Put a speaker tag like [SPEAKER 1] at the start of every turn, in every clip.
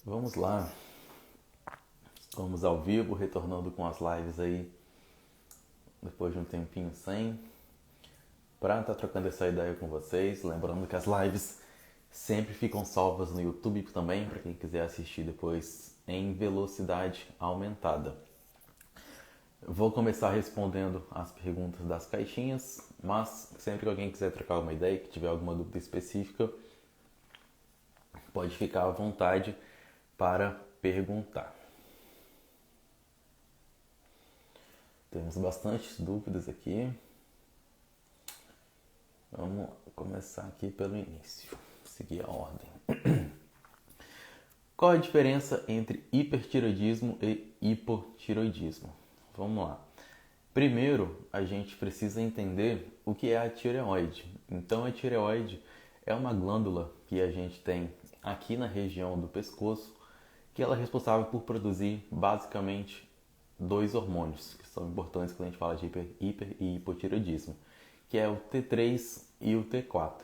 [SPEAKER 1] Vamos lá, estamos ao vivo, retornando com as lives aí, depois de um tempinho sem, para estar trocando essa ideia com vocês. Lembrando que as lives sempre ficam salvas no YouTube também, para quem quiser assistir depois em velocidade aumentada. Vou começar respondendo as perguntas das caixinhas, mas sempre que alguém quiser trocar uma ideia, que tiver alguma dúvida específica, pode ficar à vontade para perguntar. Temos bastante dúvidas aqui. Vamos começar aqui pelo início, seguir a ordem. Qual a diferença entre hipertireoidismo e hipotireoidismo? Vamos lá. Primeiro, a gente precisa entender o que é a tireoide. Então, a tireoide é uma glândula que a gente tem aqui na região do pescoço, que ela é responsável por produzir basicamente dois hormônios que são importantes quando a gente fala de hiper e hipotireoidismo, que é o T3 e o T4.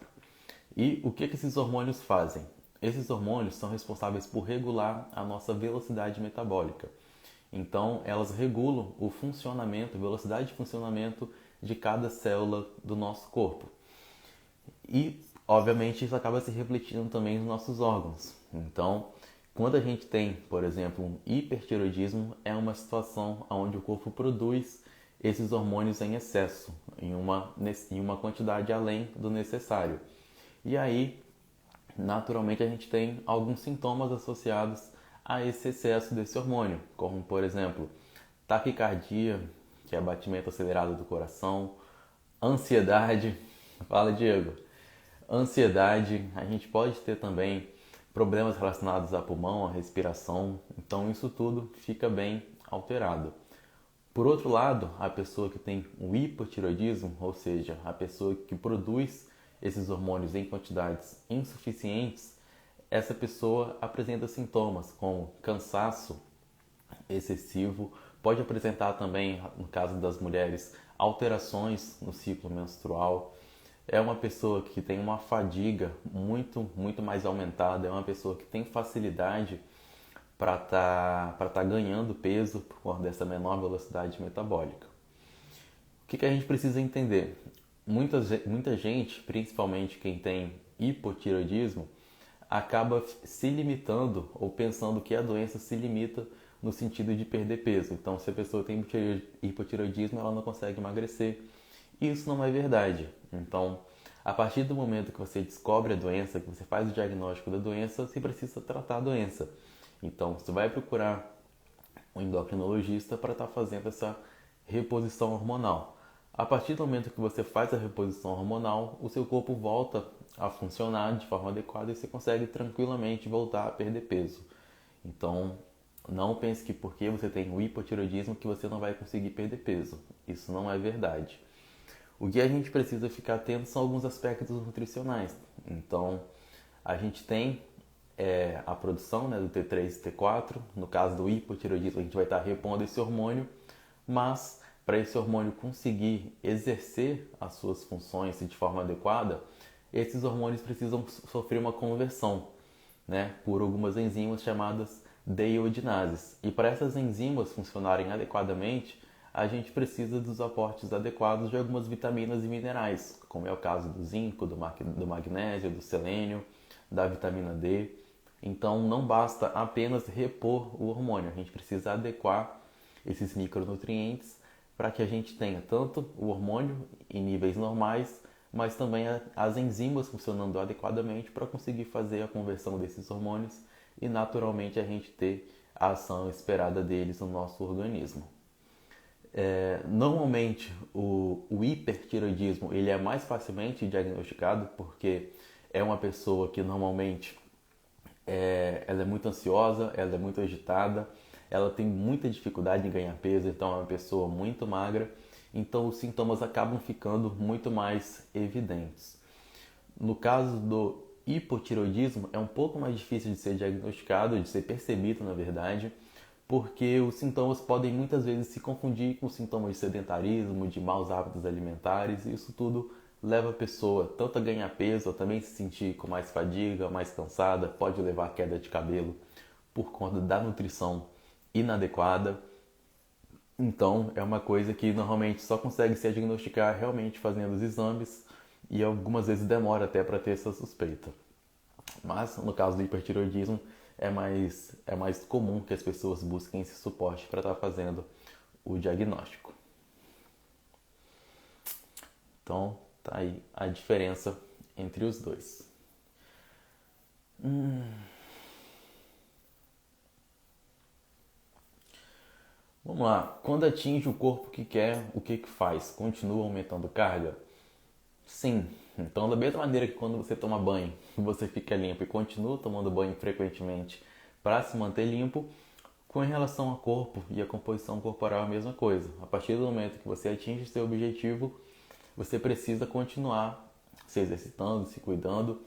[SPEAKER 1] E o que esses hormônios fazem? Esses hormônios são responsáveis por regular a nossa velocidade metabólica. Então, elas regulam o funcionamento, a velocidade de funcionamento de cada célula do nosso corpo. E, obviamente, isso acaba se refletindo também nos nossos órgãos. Então, quando a gente tem, por exemplo, um hipertireoidismo, é uma situação onde o corpo produz esses hormônios em excesso, em uma quantidade além do necessário. E aí, naturalmente, a gente tem alguns sintomas associados a esse excesso desse hormônio, como, por exemplo, taquicardia, que é batimento acelerado do coração, ansiedade. Fala, Diego. Ansiedade, a gente pode ter também problemas relacionados a pulmão, a respiração, então isso tudo fica bem alterado. Por outro lado, a pessoa que tem um hipotireoidismo, ou seja, a pessoa que produz esses hormônios em quantidades insuficientes, essa pessoa apresenta sintomas como cansaço excessivo, pode apresentar também, no caso das mulheres, alterações no ciclo menstrual. É uma pessoa que tem uma fadiga muito mais aumentada, é uma pessoa que tem facilidade para tá ganhando peso por conta dessa menor velocidade metabólica. O que a gente precisa entender? Muita gente, principalmente quem tem hipotireoidismo, acaba se limitando ou pensando que a doença se limita no sentido de perder peso. Então, se a pessoa tem hipotireoidismo, ela não consegue emagrecer. E isso não é verdade. Então, a partir do momento que você descobre a doença, que você faz o diagnóstico da doença, você precisa tratar a doença. Então, você vai procurar um endocrinologista para estar fazendo essa reposição hormonal. A partir do momento que você faz a reposição hormonal, o seu corpo volta a funcionar de forma adequada e você consegue tranquilamente voltar a perder peso. Então, não pense que porque você tem o hipotireoidismo que você não vai conseguir perder peso. Isso não é verdade. O que a gente precisa ficar atento são alguns aspectos nutricionais. Então, a gente tem a produção, né, do T3 e T4. No caso do hipotireoidismo, a gente vai estar repondo esse hormônio, mas para esse hormônio conseguir exercer as suas funções de forma adequada, esses hormônios precisam sofrer uma conversão, né, por algumas enzimas chamadas deiodinases. E para essas enzimas funcionarem adequadamente, a gente precisa dos aportes adequados de algumas vitaminas e minerais, como é o caso do zinco, do magnésio, do selênio, da vitamina D. Então não basta apenas repor o hormônio, a gente precisa adequar esses micronutrientes para que a gente tenha tanto o hormônio em níveis normais, mas também as enzimas funcionando adequadamente para conseguir fazer a conversão desses hormônios e naturalmente a gente ter a ação esperada deles no nosso organismo. Normalmente o hipertireoidismo ele é mais facilmente diagnosticado porque é uma pessoa que normalmente ela é muito ansiosa, ela é muito agitada, ela tem muita dificuldade em ganhar peso, então é uma pessoa muito magra, então os sintomas acabam ficando muito mais evidentes. No caso do hipotireoidismo é um pouco mais difícil de ser diagnosticado, de ser percebido na verdade, porque os sintomas podem muitas vezes se confundir com sintomas de sedentarismo, de maus hábitos alimentares, e isso tudo leva a pessoa tanto a ganhar peso, ou também se sentir com mais fadiga, mais cansada, pode levar a queda de cabelo, por conta da nutrição inadequada. Então, é uma coisa que normalmente só consegue ser diagnosticada realmente fazendo os exames e algumas vezes demora até para ter essa suspeita. Mas, no caso do hipertireoidismo, é mais comum que as pessoas busquem esse suporte para estar fazendo o diagnóstico. Então, tá aí a diferença entre os dois. Vamos lá. Quando atinge o corpo que quer, o que faz? Continua aumentando carga? Sim. Então, da mesma maneira que quando você toma banho, você fica limpo e continua tomando banho frequentemente para se manter limpo, com relação ao corpo e à composição corporal é a mesma coisa. A partir do momento que você atinge seu objetivo, você precisa continuar se exercitando, se cuidando,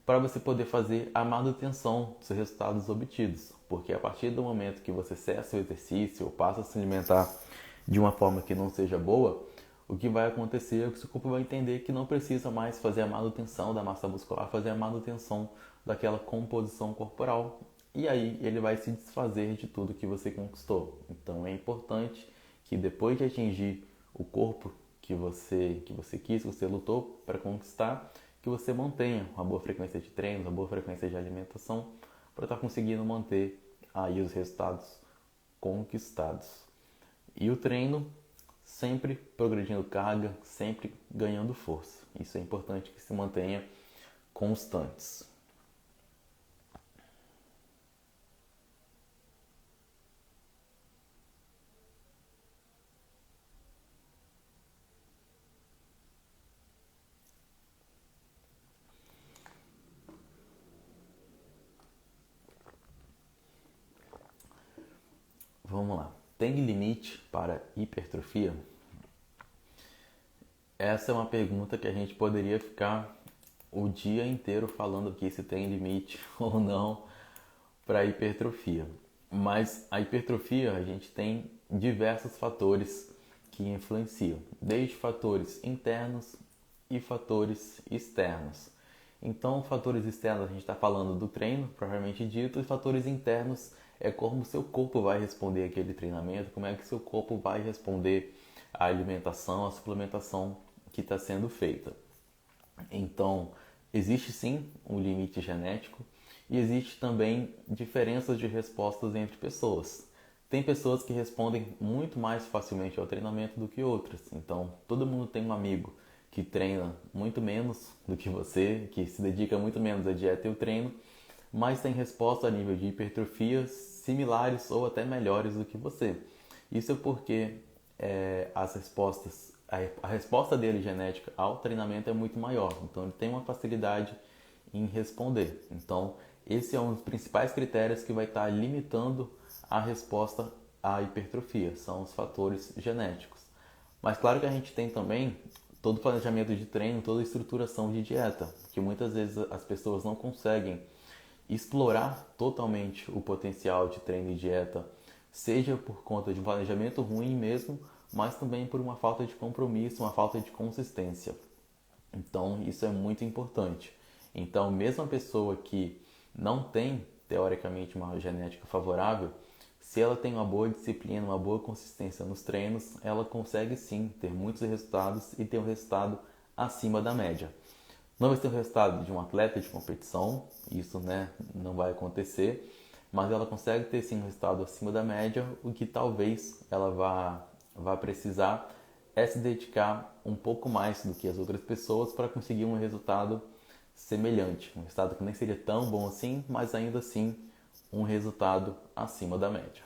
[SPEAKER 1] para você poder fazer a manutenção dos resultados obtidos. Porque a partir do momento que você cessa o exercício ou passa a se alimentar de uma forma que não seja boa, o que vai acontecer é que o seu corpo vai entender que não precisa mais fazer a manutenção da massa muscular, fazer a manutenção daquela composição corporal. E aí ele vai se desfazer de tudo que você conquistou. Então é importante que depois de atingir o corpo que você quis, que você lutou para conquistar, que você mantenha uma boa frequência de treinos, uma boa frequência de alimentação para estar conseguindo manter aí os resultados conquistados. E o treino sempre progredindo carga, sempre ganhando força. Isso é importante que se mantenha constantes. Vamos lá. Tem limite para hipertrofia? Essa é uma pergunta que a gente poderia ficar o dia inteiro falando aqui se tem limite ou não para hipertrofia. Mas a hipertrofia a gente tem diversos fatores que influenciam, desde fatores internos e fatores externos. Então, fatores externos a gente está falando do treino, propriamente dito, e fatores internos é como o seu corpo vai responder àquele treinamento, como é que seu corpo vai responder à alimentação, à suplementação que está sendo feita. Então, existe sim um limite genético e existe também diferenças de respostas entre pessoas. Tem pessoas que respondem muito mais facilmente ao treinamento do que outras. Então, todo mundo tem um amigo que treina muito menos do que você, que se dedica muito menos à dieta e ao treino, mas tem resposta a nível de hipertrofia similares ou até melhores do que você. Isso é porque a resposta dele genética ao treinamento é muito maior, então ele tem uma facilidade em responder. Então, esse é um dos principais critérios que vai estar limitando a resposta à hipertrofia, são os fatores genéticos. Mas claro que a gente tem também todo o planejamento de treino, toda a estruturação de dieta, que muitas vezes as pessoas não conseguem explorar totalmente o potencial de treino e dieta, seja por conta de um planejamento ruim mesmo, mas também por uma falta de compromisso, uma falta de consistência. Então, isso é muito importante. Então, mesmo a pessoa que não tem, teoricamente, uma genética favorável, se ela tem uma boa disciplina, uma boa consistência nos treinos, ela consegue sim ter muitos resultados e ter um resultado acima da média. Não vai ser o resultado de um atleta de competição, isso não vai acontecer, mas ela consegue ter sim um resultado acima da média, o que talvez ela vá precisar é se dedicar um pouco mais do que as outras pessoas para conseguir um resultado semelhante, um resultado que nem seria tão bom assim, mas ainda assim um resultado acima da média.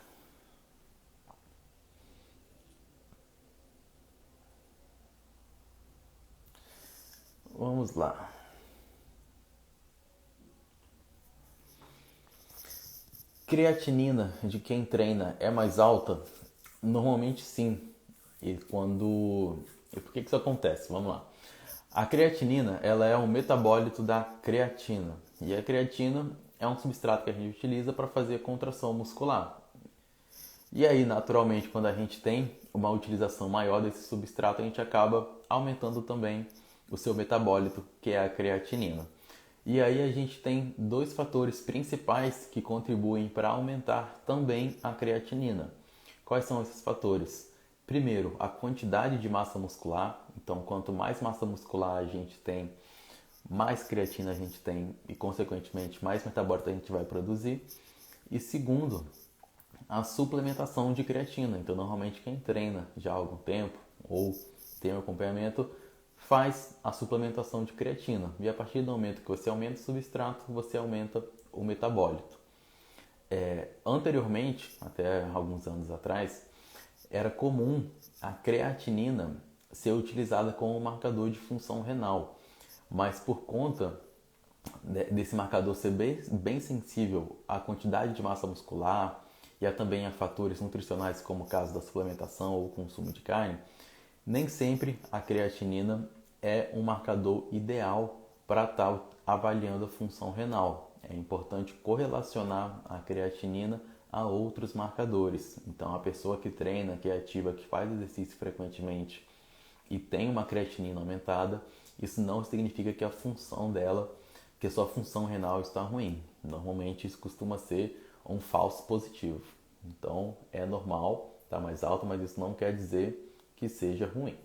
[SPEAKER 1] Vamos lá. Creatinina de quem treina é mais alta? Normalmente sim. E por que isso acontece? Vamos lá. A creatinina, ela é um metabólito da creatina. E a creatina é um substrato que a gente utiliza para fazer contração muscular. E aí, naturalmente, quando a gente tem uma utilização maior desse substrato, a gente acaba aumentando também o seu metabólito, que é a creatinina. E aí a gente tem dois fatores principais que contribuem para aumentar também a creatinina. Quais são esses fatores? Primeiro, a quantidade de massa muscular. Então, quanto mais massa muscular a gente tem, mais creatina a gente tem e, consequentemente, mais metabólito a gente vai produzir. E segundo, a suplementação de creatina. Então, normalmente quem treina já há algum tempo ou tem um acompanhamento faz a suplementação de creatina. E a partir do momento que você aumenta o substrato, você aumenta o metabólito. Anteriormente, até alguns anos atrás, era comum a creatinina ser utilizada como marcador de função renal. Mas por conta desse marcador ser bem sensível à quantidade de massa muscular e também a fatores nutricionais, como o caso da suplementação ou consumo de carne, nem sempre a creatinina é um marcador ideal para estar avaliando a função renal. É importante correlacionar a creatinina a outros marcadores. Então, a pessoa que treina, que é ativa, que faz exercício frequentemente e tem uma creatinina aumentada, isso não significa que a função dela, que a sua função renal está ruim. Normalmente isso costuma ser um falso positivo. Então é normal estar mais alto, mas isso não quer dizer que seja ruim.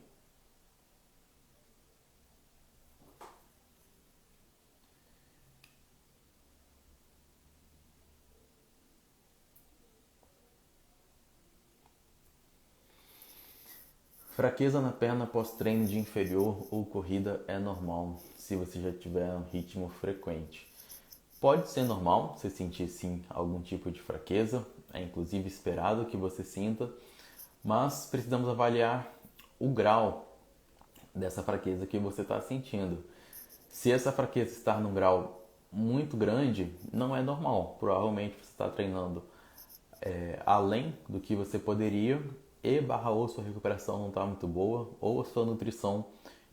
[SPEAKER 1] Fraqueza na perna após treino de inferior ou corrida é normal, se você já tiver um ritmo frequente. Pode ser normal você sentir sim algum tipo de fraqueza, é inclusive esperado que você sinta, mas precisamos avaliar o grau dessa fraqueza que você está sentindo. Se essa fraqueza está num grau muito grande, não é normal. Provavelmente você está treinando além do que você poderia e ou sua recuperação não está muito boa ou a sua nutrição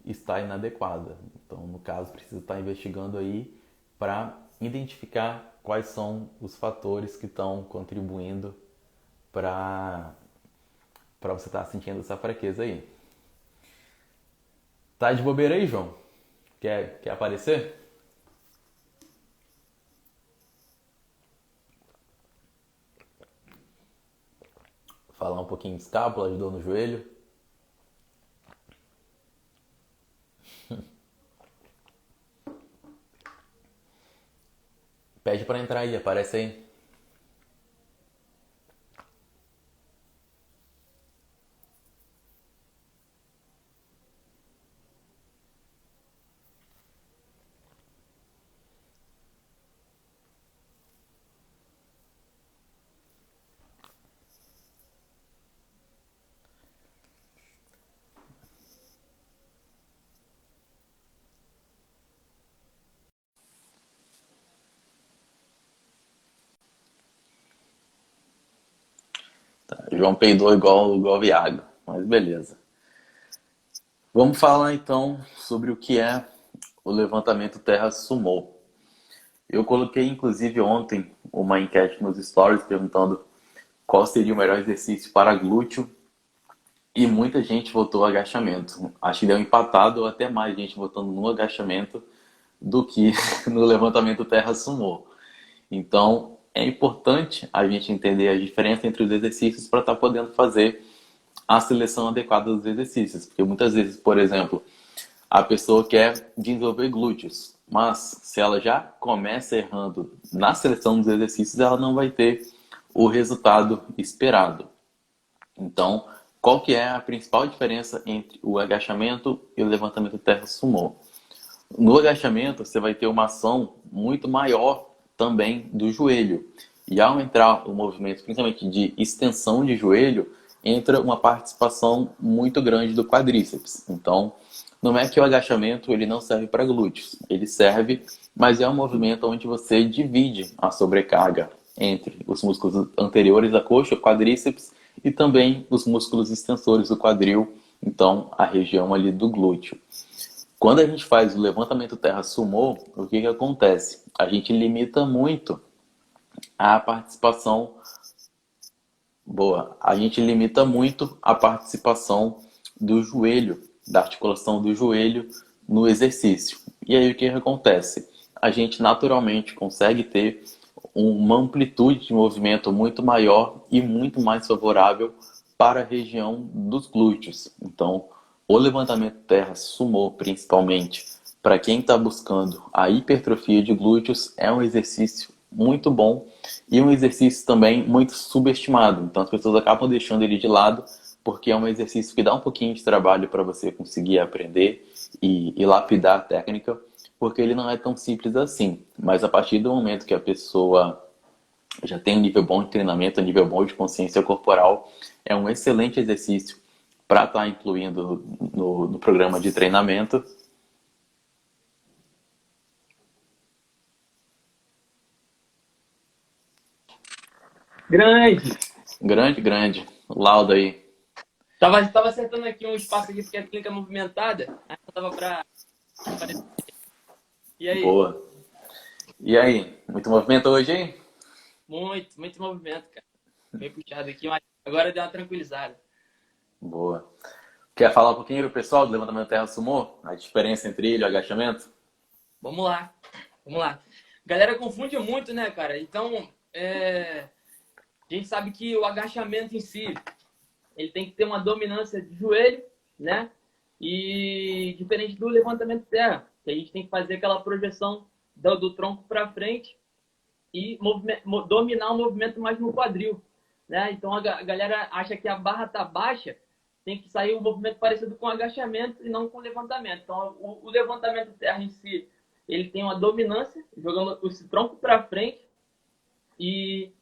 [SPEAKER 1] está inadequada. Então, no caso, precisa estar investigando aí para identificar quais são os fatores que estão contribuindo para você estar sentindo essa fraqueza aí. Tá de bobeira aí, João? Quer aparecer? Falar um pouquinho de escápula, de dor no joelho. Pede para entrar aí, aparece aí. Tá, João peidou igual Viagra, mas beleza. Vamos falar então sobre o que é o levantamento terra sumô. Eu coloquei inclusive ontem uma enquete nos stories perguntando qual seria o melhor exercício para glúteo e muita gente votou agachamento. Acho que deu empatado ou até mais gente votando no agachamento do que no levantamento terra sumô. Então é importante a gente entender a diferença entre os exercícios para estar podendo fazer a seleção adequada dos exercícios. Porque muitas vezes, por exemplo, a pessoa quer desenvolver glúteos, mas se ela já começa errando na seleção dos exercícios, ela não vai ter o resultado esperado. Então, qual que é a principal diferença entre o agachamento e o levantamento terra sumô? No agachamento, você vai ter uma ação muito maior também do joelho. E ao entrar o movimento, principalmente de extensão de joelho, entra uma participação muito grande do quadríceps. Então, não é que o agachamento ele não serve para glúteos. Ele serve, mas é um movimento onde você divide a sobrecarga entre os músculos anteriores da coxa, o quadríceps, e também os músculos extensores do quadril, então a região ali do glúteo. Quando a gente faz o levantamento terra sumô, o que acontece? A gente limita muito a participação. Boa. A gente limita muito a participação do joelho, da articulação do joelho no exercício. E aí o que acontece? a gente naturalmente consegue ter uma amplitude de movimento muito maior e muito mais favorável para a região dos glúteos. Então, o levantamento terra sumô, principalmente, para quem está buscando a hipertrofia de glúteos, é um exercício muito bom e um exercício também muito subestimado. Então, as pessoas acabam deixando ele de lado porque é um exercício que dá um pouquinho de trabalho para você conseguir aprender e lapidar a técnica, porque ele não é tão simples assim. Mas a partir do momento que a pessoa já tem um nível bom de treinamento, um nível bom de consciência corporal, é um excelente exercício para estar incluindo no programa de treinamento.
[SPEAKER 2] Grande!
[SPEAKER 1] Grande, grande. Lauda aí.
[SPEAKER 2] Tava acertando aqui um espaço aqui porque a clínica é movimentada. Aí eu tava pra. E aí?
[SPEAKER 1] Boa. E aí? Muito movimento hoje, hein?
[SPEAKER 2] Muito movimento, cara. Meio puxado aqui, mas agora deu uma tranquilizada.
[SPEAKER 1] Boa. Quer falar um pouquinho pro pessoal do levantamento terra sumô? A diferença entre ele e o agachamento?
[SPEAKER 2] Vamos lá, vamos lá. Galera confunde muito, né, cara? Então, a gente sabe que o agachamento em si, ele tem que ter uma dominância de joelho, né? E diferente do levantamento terra, que a gente tem que fazer aquela projeção do tronco para frente e dominar o movimento mais no quadril, né? Então a galera acha que a barra tá baixa, tem que sair um movimento parecido com agachamento e não com levantamento. Então o levantamento terra em si, ele tem uma dominância, jogando esse tronco para frente e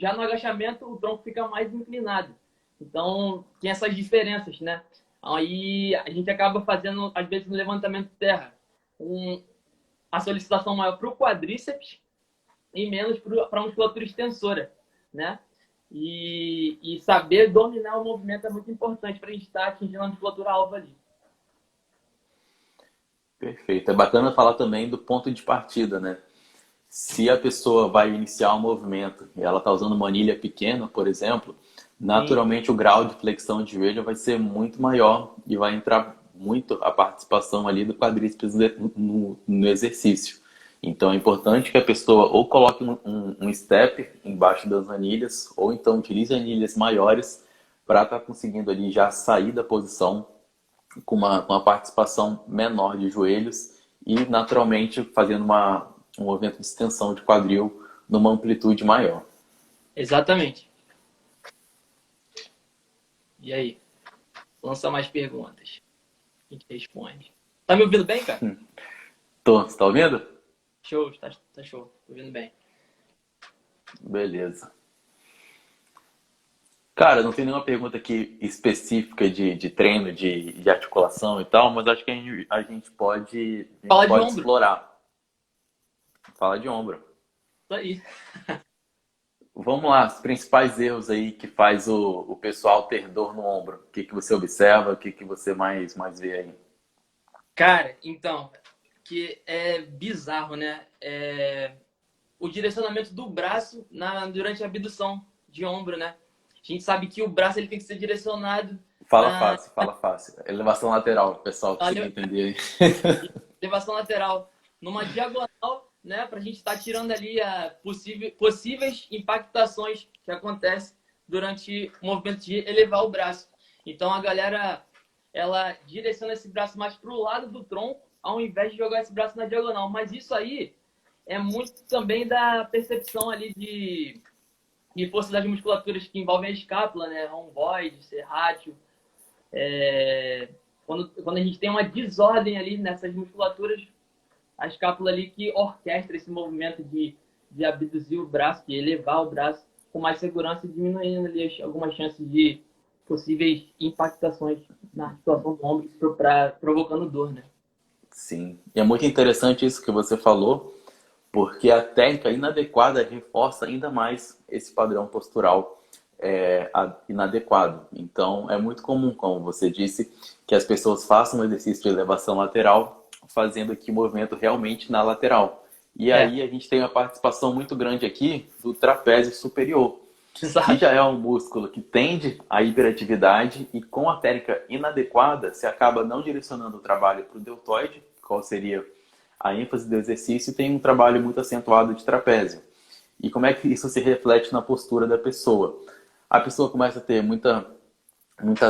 [SPEAKER 2] já no agachamento o tronco fica mais inclinado. Então tem essas diferenças, né? Aí a gente acaba fazendo, às vezes, no levantamento terra, a solicitação maior para o quadríceps e menos para a musculatura extensora, né? E saber dominar o movimento é muito importante para a gente estar atingindo a musculatura alva ali.
[SPEAKER 1] Perfeito. É bacana falar também do ponto de partida, né? Se a pessoa vai iniciar um movimento e ela está usando uma anilha pequena, por exemplo,
[SPEAKER 2] Sim,
[SPEAKER 1] naturalmente o grau de flexão de joelho vai ser muito maior e vai entrar muito a participação ali do quadríceps no exercício. Então é importante que a pessoa ou coloque um step embaixo das anilhas ou então utilize anilhas maiores para estar conseguindo ali já sair da posição com uma participação menor de joelhos e naturalmente fazendo um movimento de extensão de quadril numa amplitude maior.
[SPEAKER 2] exatamente. E aí? Lança mais perguntas. A gente responde. Tá me ouvindo bem, cara?
[SPEAKER 1] Você tá ouvindo?
[SPEAKER 2] Show, tá show. Tô ouvindo bem.
[SPEAKER 1] Beleza. Cara, não tem nenhuma pergunta aqui específica de treino, de articulação e tal, mas acho que a gente
[SPEAKER 2] Fala de
[SPEAKER 1] pode
[SPEAKER 2] ombro.
[SPEAKER 1] explorar. Fala de ombro.
[SPEAKER 2] Isso aí.
[SPEAKER 1] Vamos lá, os principais erros aí que faz o pessoal ter dor no ombro. O que você observa, o que você mais vê aí?
[SPEAKER 2] Cara, então, que é bizarro, né? O direcionamento do braço durante a abdução de ombro, né? A gente sabe que o braço ele tem que ser direcionado na
[SPEAKER 1] Fala fácil. Elevação lateral, pessoal, conseguir entender aí.
[SPEAKER 2] elevação lateral, numa diagonal, né? Para a gente estar tirando ali possíveis impactações que acontecem durante o movimento de elevar o braço. Então a galera ela direciona esse braço mais para o lado do tronco, ao invés de jogar esse braço na diagonal. Mas isso aí é muito também da percepção ali de força das musculaturas que envolvem a escápula, né? Romboide, serrátil. Quando a gente tem uma desordem ali nessas musculaturas, a escápula ali que orquestra esse movimento de abduzir o braço, de elevar o braço com mais segurança, diminuindo ali algumas chances de possíveis impactações na articulação do ombro, provocando dor, né?
[SPEAKER 1] Sim. E é muito interessante isso que você falou, porque a técnica inadequada reforça ainda mais esse padrão postural inadequado. Então, é muito comum, como você disse, que as pessoas façam um exercício de elevação lateral, fazendo aqui o movimento realmente na lateral. E
[SPEAKER 2] É,
[SPEAKER 1] aí a gente tem uma participação muito grande aqui do trapézio superior, que
[SPEAKER 2] exato.
[SPEAKER 1] já é um músculo que tende à hiperatividade e com a técnica inadequada, se acaba não direcionando o trabalho para o deltoide, qual seria a ênfase do exercício tem um trabalho muito acentuado de trapézio. E como é que isso se reflete na postura da pessoa? A pessoa começa a ter muita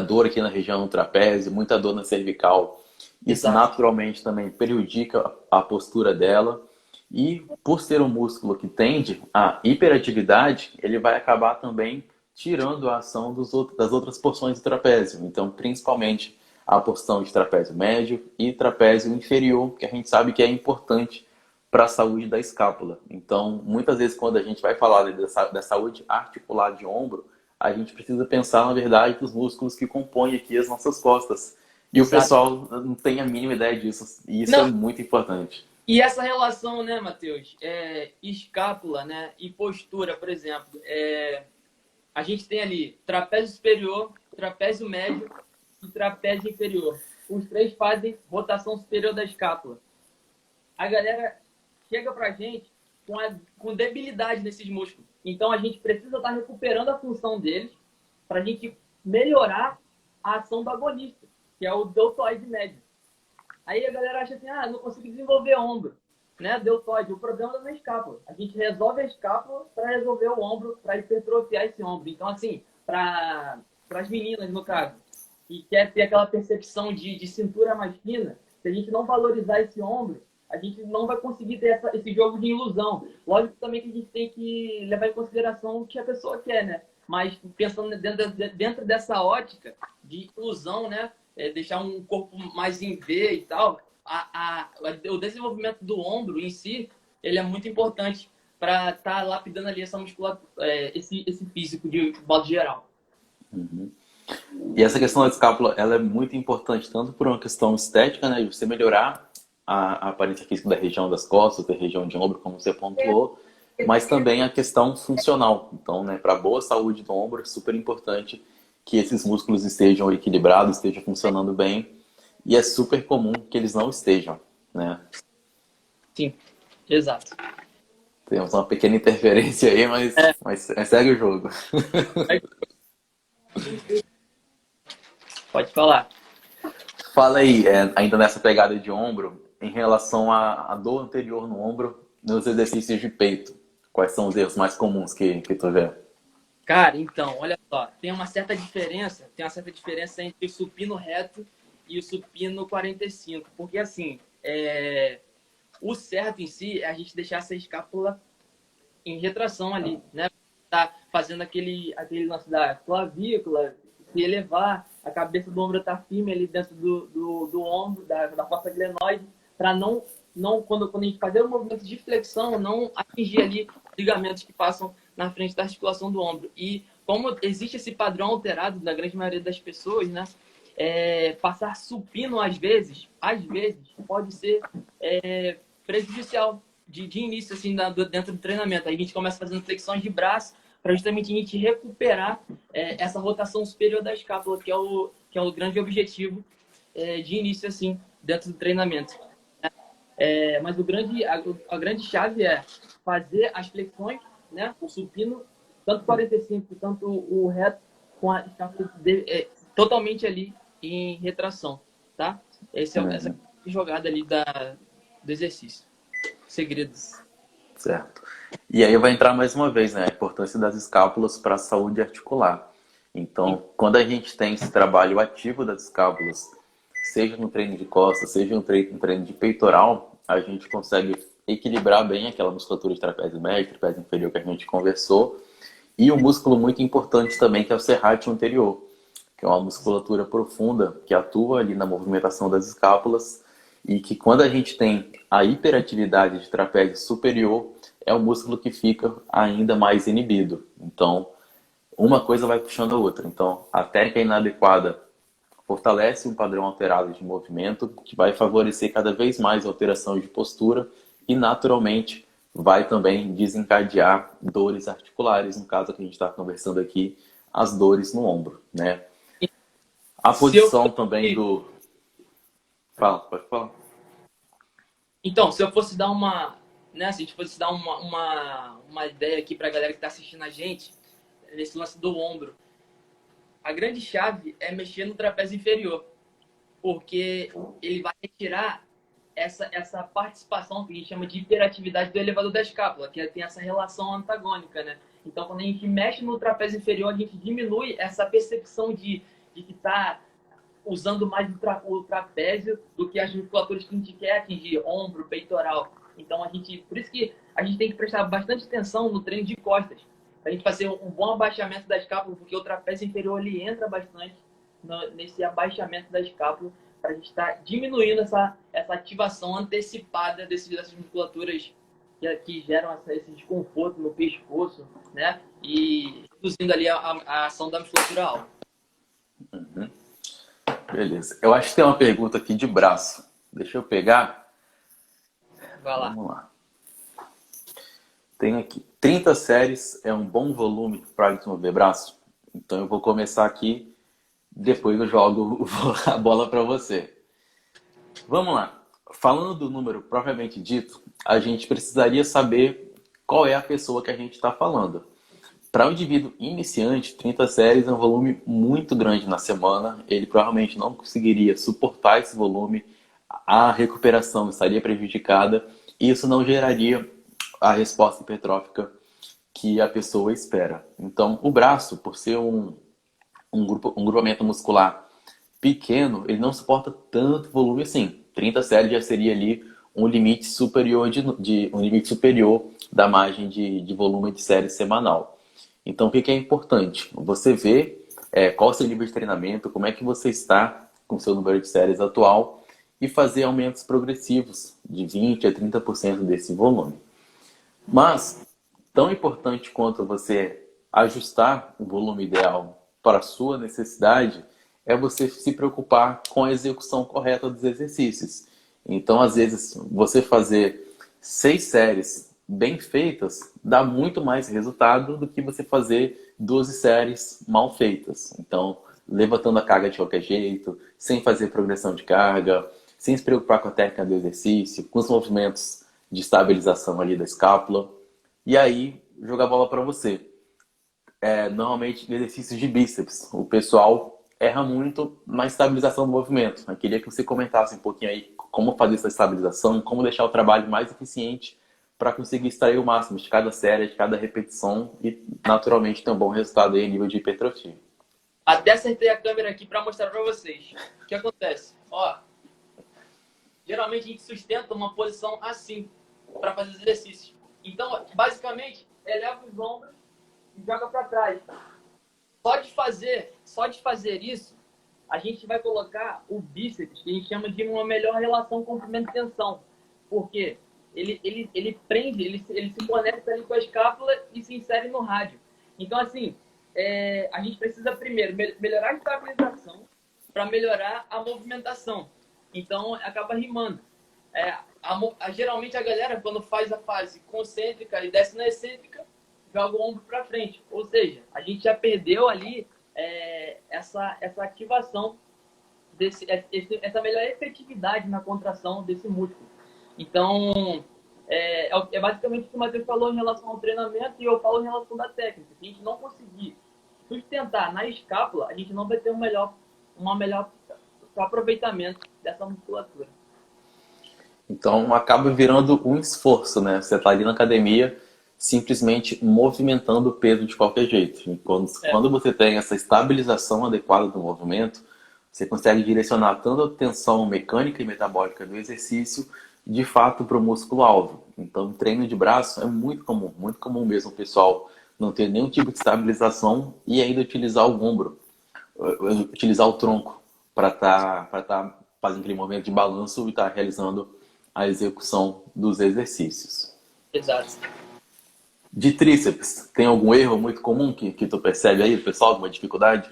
[SPEAKER 1] dor aqui na região do trapézio, muita dor na cervical. Isso
[SPEAKER 2] Exato.
[SPEAKER 1] naturalmente também prejudica a postura dela. E por ser um músculo que tende à hiperatividade, ele vai acabar também tirando a ação das outras porções do trapézio. Então, principalmente a porção de trapézio médio e trapézio inferior, que a gente sabe que é importante para a saúde da escápula. Então, muitas vezes, quando a gente vai falar da saúde articular de ombro, a gente precisa pensar, na verdade, nos músculos que compõem aqui as nossas costas. E o
[SPEAKER 2] Exato.
[SPEAKER 1] pessoal não tem a mínima ideia disso, e isso é
[SPEAKER 2] Não,
[SPEAKER 1] muito importante.
[SPEAKER 2] e essa relação, né, Matheus? Escápula, né, e postura, por exemplo. A gente tem ali trapézio superior, trapézio médio e trapézio inferior. Os três fazem rotação superior da escápula. A galera chega pra gente com debilidade nesses músculos. Então a gente precisa estar recuperando a função deles para a gente melhorar a ação do agonista, que é o deltoide médio. Aí a galera acha assim, não consigo desenvolver ombro, né? Deltoide, o problema é na escápula. A gente resolve a escápula para resolver o ombro, para hipertrofiar esse ombro. Então, assim, para as meninas, no caso, que quer ter aquela percepção de cintura mais fina, se a gente não valorizar esse ombro, a gente não vai conseguir ter esse jogo de ilusão. Lógico também que a gente tem que levar em consideração o que a pessoa quer, né? Mas pensando dentro dessa ótica de ilusão, né? Deixar um corpo mais em V e tal, o desenvolvimento do ombro em si, ele é muito importante para estar lapidando ali essa musculatura, esse físico de modo geral.
[SPEAKER 1] Uhum. E essa questão da escápula, ela é muito importante tanto por uma questão estética, né, de você melhorar a aparência física da região das costas, da região de ombro, como você pontuou, mas também a questão funcional. Então, né, para a boa saúde do ombro, é super importante que esses músculos estejam equilibrados, estejam funcionando bem, e é super comum que eles não estejam, né?
[SPEAKER 2] Sim, exato.
[SPEAKER 1] Temos uma pequena interferência aí, mas segue o jogo.
[SPEAKER 2] Pode falar.
[SPEAKER 1] Fala aí, ainda nessa pegada de ombro, em relação à dor anterior no ombro, nos exercícios de peito. Quais são os erros mais comuns que tu vê?
[SPEAKER 2] Cara, então, olha só, tem uma certa diferença entre o supino reto e o supino 45, porque assim, o certo em si é a gente deixar essa escápula em retração ali, né? Tá fazendo aquele lance da clavícula, se elevar, a cabeça do ombro tá firme ali dentro do ombro, da fossa glenoide, para quando a gente fazer o movimento de flexão, não atingir ali ligamentos que passam na frente da articulação do ombro. E como existe esse padrão alterado na grande maioria das pessoas, né? Passar supino às vezes pode ser prejudicial de início, assim, dentro do treinamento. Aí a gente começa fazendo flexões de braço para justamente a gente recuperar essa rotação superior da escápula, que é o grande objetivo de início, assim, dentro do treinamento. Mas a grande chave é fazer as flexões, né? O supino, tanto 45, tanto o reto, com a escápula totalmente ali em retração, tá? Essa
[SPEAKER 1] Uhum.
[SPEAKER 2] jogada ali do exercício. Segredos.
[SPEAKER 1] Certo. E aí vai entrar mais uma vez, né, a importância das escápulas para a saúde articular. Então, quando a gente tem esse trabalho ativo das escápulas, seja no treino de costas, seja no treino de peitoral, a gente consegue equilibrar bem aquela musculatura de trapézio médio, trapézio inferior que a gente conversou, e um músculo muito importante também, que é o serrátil anterior, que é uma musculatura profunda que atua ali na movimentação das escápulas e que quando a gente tem a hiperatividade de trapézio superior, é o músculo que fica ainda mais inibido. Então, uma coisa vai puxando a outra. Então, a técnica inadequada fortalece um padrão alterado de movimento que vai favorecer cada vez mais a alteração de postura e, naturalmente, vai também desencadear dores articulares, no caso que a gente está conversando aqui, as dores no ombro, né? A
[SPEAKER 2] Se eu
[SPEAKER 1] posição também
[SPEAKER 2] fosse,
[SPEAKER 1] do... Fala, pode falar.
[SPEAKER 2] então, se eu fosse dar uma, né, se a gente fosse dar uma ideia aqui para a galera que está assistindo a gente, nesse lance do ombro, a grande chave é mexer no trapézio inferior, porque ele vai retirar essa participação que a gente chama de hiperatividade do elevador da escápula, que tem essa relação antagônica, né? Então, quando a gente mexe no trapézio inferior, a gente diminui essa percepção de que está usando mais o trapézio do que as musculaturas que a gente quer atingir, ombro, peitoral. Então, por isso que a gente tem que prestar bastante atenção no treino de costas, para a gente fazer um bom abaixamento da escápula, porque o trapézio inferior ele entra bastante nesse abaixamento da escápula, para a gente estar diminuindo essa ativação antecipada dessas musculaturas que geram esse desconforto no pescoço, né? E reduzindo ali a ação da musculatura alta.
[SPEAKER 1] Uhum. Beleza. Eu acho que tem uma pergunta aqui de braço. Deixa eu pegar.
[SPEAKER 2] Vai lá.
[SPEAKER 1] Vamos lá. Tem aqui. 30 séries é um bom volume para desenvolver braço? Então eu vou começar aqui. Depois eu jogo a bola para você. Vamos lá. Falando do número propriamente dito, a gente precisaria saber qual é a pessoa que a gente está falando. Para um indivíduo iniciante, 30 séries é um volume muito grande na semana. Ele provavelmente não conseguiria suportar esse volume. A recuperação estaria prejudicada e isso não geraria a resposta hipertrófica que a pessoa espera. Então, o braço, por ser um grupamento muscular pequeno, ele não suporta tanto volume assim. 30 séries já seria ali um limite superior um limite superior da margem de volume de série semanal. Então, o que é importante? Você vê qual é o seu nível de treinamento, como é que você está com o seu número de séries atual e fazer aumentos progressivos de 20% a 30% desse volume. Mas, tão importante quanto você ajustar o volume ideal para a sua necessidade, é você se preocupar com a execução correta dos exercícios. Então, às vezes, você fazer 6 séries bem feitas dá muito mais resultado do que você fazer 12 séries mal feitas. Então, levantando a carga de qualquer jeito, sem fazer progressão de carga, sem se preocupar com a técnica do exercício, com os movimentos de estabilização ali da escápula. E aí, jogar a bola para você. Normalmente, exercícios de bíceps. O pessoal erra muito na estabilização do movimento. Eu queria que você comentasse um pouquinho aí como fazer essa estabilização, como deixar o trabalho mais eficiente para conseguir extrair o máximo de cada série, de cada repetição e, naturalmente, ter um bom resultado aí em nível de hipertrofia.
[SPEAKER 2] Até acertei a câmera aqui para mostrar para vocês. O que acontece? Ó, geralmente a gente sustenta uma posição assim para fazer os exercícios. Então, basicamente, eleva os ombros e joga para trás. Só de fazer isso, a gente vai colocar o bíceps, que a gente chama de uma melhor relação comprimento-tensão. Por quê? Ele prende, ele se conecta ali com a escápula e se insere no rádio. Então, assim, a gente precisa primeiro melhorar a estabilização para melhorar a movimentação. Então, acaba rimando. Geralmente, a galera, quando faz a fase concêntrica e desce na excêntrica, joga o ombro para frente. Ou seja, a gente já perdeu ali essa ativação, essa melhor efetividade na contração desse músculo. Então, basicamente o que o Matheus falou em relação ao treinamento e eu falo em relação da técnica. Se a gente não conseguir sustentar na escápula, a gente não vai ter um melhor aproveitamento dessa musculatura.
[SPEAKER 1] Então, acaba virando um esforço, né? Você está ali na academia simplesmente movimentando o peso de qualquer jeito. E quando você tem essa estabilização adequada do movimento, você consegue direcionar tanto a tensão mecânica e metabólica do exercício, de fato, para o músculo-alvo. Então, treino de braço é muito comum mesmo o pessoal não ter nenhum tipo de estabilização e ainda utilizar o ombro, utilizar o tronco para estar fazendo aquele movimento de balanço e estar realizando a execução dos exercícios.
[SPEAKER 2] Exato.
[SPEAKER 1] De tríceps, tem algum erro muito comum que tu percebe aí, pessoal, alguma dificuldade?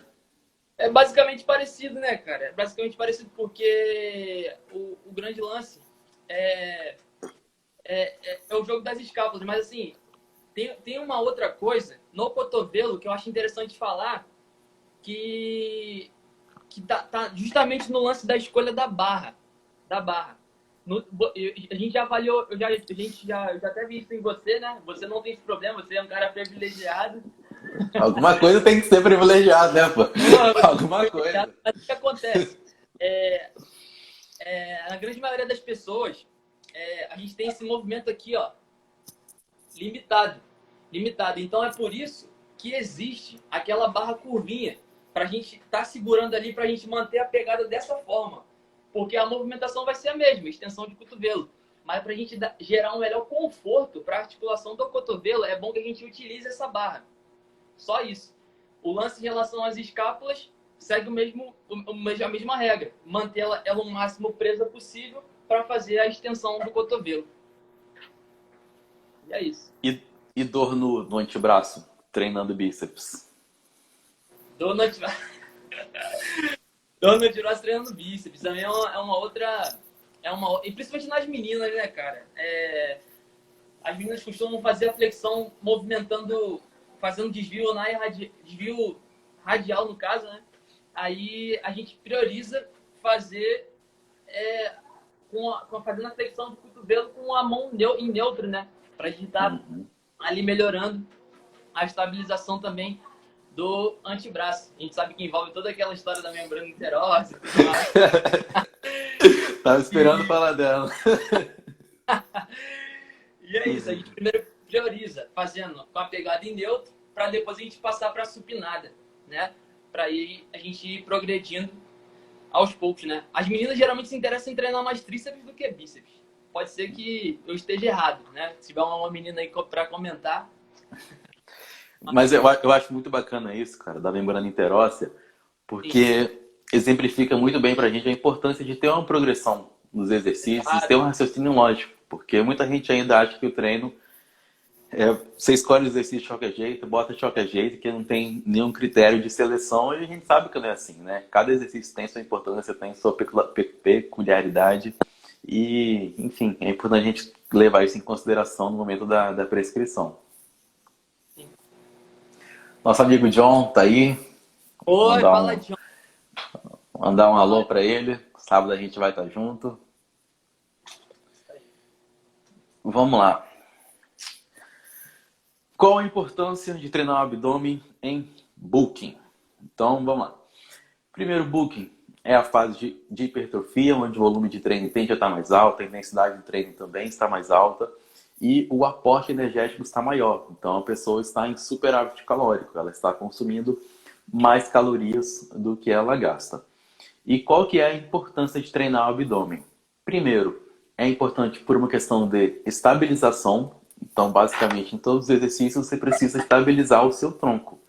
[SPEAKER 2] É basicamente parecido, né, cara? É basicamente parecido porque o grande lance é o jogo das escápulas. Mas, assim, tem uma outra coisa no cotovelo que eu acho interessante falar, que tá justamente no lance da escolha da barra. A gente já avaliou, a gente já até vi isso em você, né? Você não tem esse problema, você é um cara privilegiado.
[SPEAKER 1] Alguma coisa tem que ser privilegiado, né, pô? Alguma coisa.
[SPEAKER 2] Mas o que acontece? a grande maioria das pessoas, a gente tem esse movimento aqui, ó, limitado. Limitado. Então é por isso que existe aquela barra curvinha para a gente estar segurando ali, para a gente manter a pegada dessa forma. Porque a movimentação vai ser a mesma, extensão de cotovelo. Mas para a gente gerar um melhor conforto para a articulação do cotovelo, é bom que a gente utilize essa barra. Só isso. O lance em relação às escápulas segue a mesma regra. Manter ela o máximo presa possível para fazer a extensão do cotovelo. E é isso.
[SPEAKER 1] E dor no antebraço, treinando bíceps?
[SPEAKER 2] Dor no antebraço. Dor no antebraço treinando bíceps. Também é uma outra... E principalmente nas meninas, né, cara? As meninas costumam fazer a flexão fazendo desvio desvio radial, no caso, né? Aí a gente prioriza fazer fazendo a flexão do cotovelo com a mão em neutro, né? Pra gente estar ali melhorando a estabilização também do antebraço. A gente sabe que envolve toda aquela história da membrana interosseus e tudo mais.
[SPEAKER 1] Tava esperando falar dela.
[SPEAKER 2] E é isso, a gente primeiro prioriza fazendo com a pegada em neutro, para depois a gente passar para a supinada, né? Para aí a gente ir progredindo aos poucos, né? As meninas geralmente se interessam em treinar mais tríceps do que bíceps. Pode ser que eu esteja errado, né? Se tiver uma menina aí para comentar.
[SPEAKER 1] Mas eu acho muito bacana isso, cara, da membrana interóssea, porque exemplifica muito bem pra gente a importância de ter uma progressão nos exercícios, ter um raciocínio lógico, porque muita gente ainda acha que o treino você escolhe o exercício de qualquer jeito, bota de qualquer jeito, que não tem nenhum critério de seleção, e a gente sabe que não é assim, né? Cada exercício tem sua importância, tem sua peculiaridade, e, enfim, é importante a gente levar isso em consideração no momento da prescrição. Nosso amigo John tá aí.
[SPEAKER 2] Oi, fala, John.
[SPEAKER 1] Mandar um alô pra ele. Sábado a gente vai estar junto. Vamos lá. Qual a importância de treinar o abdômen em bulking? Então, vamos lá. Primeiro, bulking é a fase de hipertrofia, onde o volume de treino tende a estar mais alto, a intensidade do treino também está mais alta e o aporte energético está maior. Então, a pessoa está em superávit calórico, ela está consumindo mais calorias do que ela gasta. E qual que é a importância de treinar o abdômen? Primeiro, é importante por uma questão de estabilização. Então, basicamente, em todos os exercícios você precisa estabilizar o seu tronco.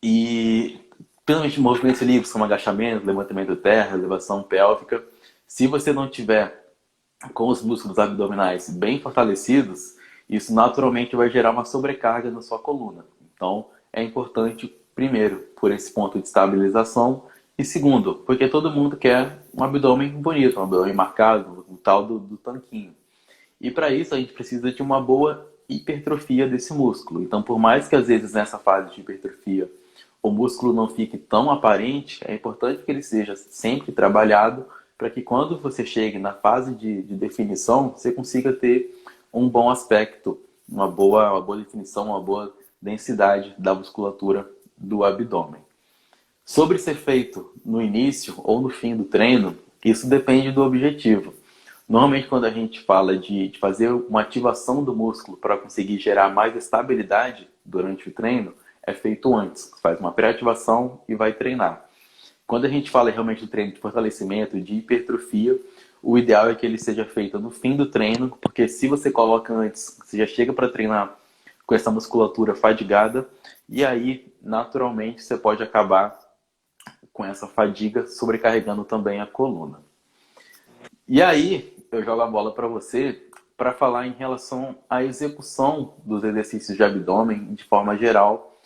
[SPEAKER 1] E, principalmente movimentos livres, como agachamento, levantamento de terra, elevação pélvica, se você não tiver com os músculos abdominais bem fortalecidos, isso naturalmente vai gerar uma sobrecarga na sua coluna. Então, é importante, primeiro, por esse ponto de estabilização, e segundo, porque todo mundo quer um abdômen bonito, um abdômen marcado, o tal do tanquinho. E para isso a gente precisa de uma boa hipertrofia desse músculo. Então, por mais que às vezes nessa fase de hipertrofia o músculo não fique tão aparente, é importante que ele seja sempre trabalhado para que quando você chegue na fase de definição, você consiga ter um bom aspecto, uma boa definição, uma boa densidade da musculatura do abdômen. Sobre ser feito no início ou no fim do treino, isso depende do objetivo. Normalmente, quando a gente fala de fazer uma ativação do músculo para conseguir gerar mais estabilidade durante o treino, é feito antes. Faz uma pré-ativação e vai treinar. Quando a gente fala realmente do treino de fortalecimento, de hipertrofia, o ideal é que ele seja feito no fim do treino, porque se você coloca antes, você já chega para treinar com essa musculatura fadigada, e aí, naturalmente, você pode acabar com essa fadiga sobrecarregando também a coluna. E aí, eu jogo a bola para você para falar em relação à execução dos exercícios de abdômen de forma geral,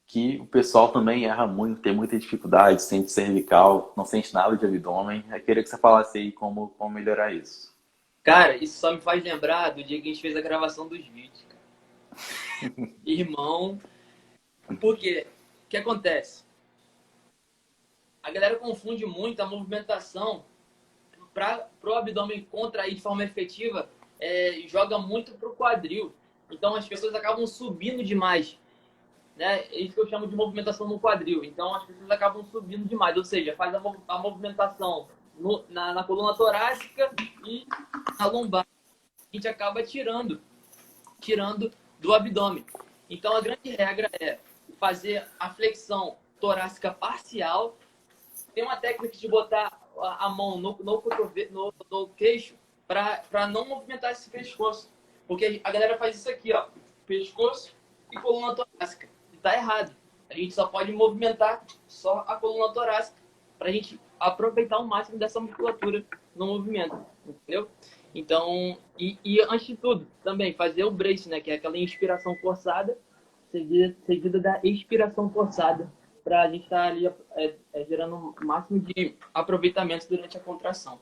[SPEAKER 1] que o pessoal também erra muito, tem muita dificuldade, sente cervical, não sente nada de abdômen. Eu queria que você falasse aí como melhorar isso.
[SPEAKER 2] Cara, isso só me faz lembrar do dia que a gente fez a gravação dos vídeos, cara. Irmão, por quê? O que acontece? A galera confunde muito a movimentação para o abdômen contrair de forma efetiva, joga muito para o quadril. Então as pessoas acabam subindo demais. Né? É isso que eu chamo de movimentação no quadril. Então as pessoas acabam subindo demais, ou seja, faz a movimentação na coluna torácica e na lombar. A gente acaba tirando do abdômen. Então, a grande regra é fazer a flexão torácica parcial. Tem uma técnica de botar a mão no queixo para não movimentar esse pescoço. Porque a galera faz isso aqui, ó, pescoço e coluna torácica. E tá errado. A gente só pode movimentar só a coluna torácica para a gente aproveitar o máximo dessa musculatura no movimento, entendeu? Então, e antes de tudo, também fazer o brace, né, que é aquela inspiração forçada, seguida da expiração forçada, para a gente estar ali gerando o máximo de aproveitamento durante a contração.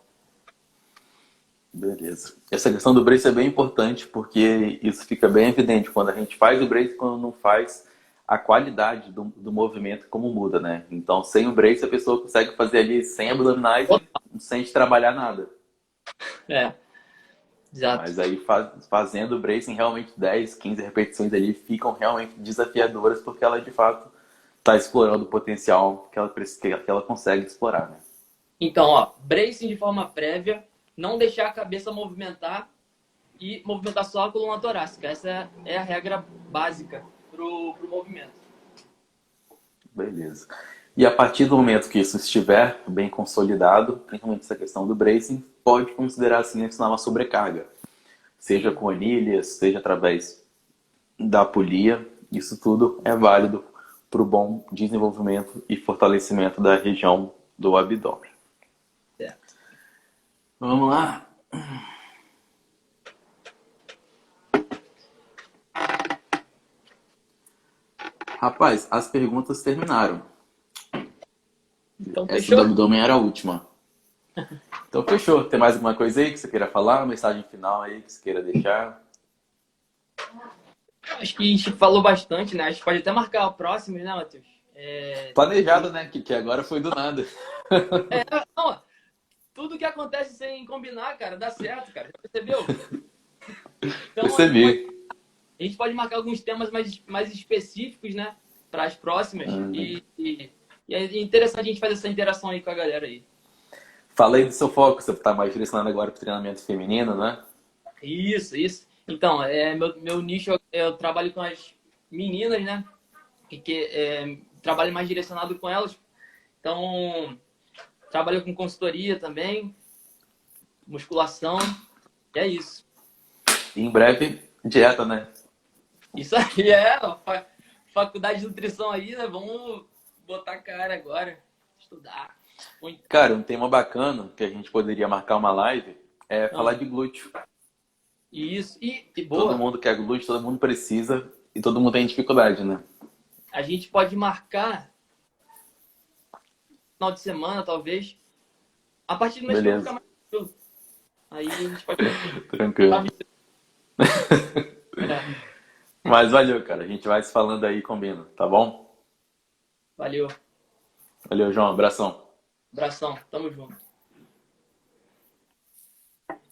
[SPEAKER 1] Beleza. Essa questão do brace é bem importante porque isso fica bem evidente quando a gente faz o brace e quando não faz, a qualidade do movimento como muda, né? Então, sem o brace, a pessoa consegue fazer ali 100 abdominais e não sente trabalhar nada.
[SPEAKER 2] Exato.
[SPEAKER 1] Mas aí fazendo o bracing, realmente 10, 15 repetições ali ficam realmente desafiadoras porque ela de fato está explorando o potencial que ela consegue explorar, né?
[SPEAKER 2] Então, ó, bracing de forma prévia, não deixar a cabeça movimentar e movimentar só a coluna torácica. Essa é a regra básica pro movimento.
[SPEAKER 1] Beleza. E a partir do momento que isso estiver bem consolidado, principalmente essa questão do bracing, pode considerar assim adicionar uma sobrecarga. Seja com anilhas, seja através da polia. Isso tudo é válido para o bom desenvolvimento e fortalecimento da região do abdômen.
[SPEAKER 2] Certo.
[SPEAKER 1] Vamos lá. Rapaz, as perguntas terminaram.
[SPEAKER 2] Então,
[SPEAKER 1] Essa
[SPEAKER 2] fechou?
[SPEAKER 1] do abdômen era a última. Então, fechou. Tem mais alguma coisa aí que você queira falar? Uma mensagem final aí que você queira deixar?
[SPEAKER 2] Acho que a gente falou bastante, né? A gente pode até marcar o próximo, né, Matheus?
[SPEAKER 1] Planejado, né? Que agora foi do nada.
[SPEAKER 2] Não, tudo que acontece sem combinar, cara, dá certo, cara. Já percebeu? Então,
[SPEAKER 1] Percebi.
[SPEAKER 2] a gente pode marcar alguns temas mais específicos, né? Para as próximas. E é interessante a gente fazer essa interação aí com a galera aí.
[SPEAKER 1] Fala aí do seu foco. Você está mais direcionado agora para o treinamento feminino, né?
[SPEAKER 2] Isso. Então, meu nicho, eu trabalho com as meninas, né? Trabalho mais direcionado com elas. Então, trabalho com consultoria também, musculação, e é isso.
[SPEAKER 1] E em breve, dieta, né?
[SPEAKER 2] Isso aí faculdade de nutrição aí, né? Vamos botar a cara agora, estudar.
[SPEAKER 1] Cara, um tema bacana que a gente poderia marcar uma live é falar de glúteo.
[SPEAKER 2] Isso, e boa.
[SPEAKER 1] Todo mundo quer glúteo, todo mundo precisa e todo mundo tem dificuldade, né?
[SPEAKER 2] A gente pode marcar final de semana, talvez. A partir do mês que eu ficar mais tranquilo. Aí a gente pode...
[SPEAKER 1] Tranquilo. Mas valeu, cara. A gente vai se falando aí e combina, tá bom?
[SPEAKER 2] Valeu.
[SPEAKER 1] Valeu, João. Abração.
[SPEAKER 2] Abração. Tamo junto.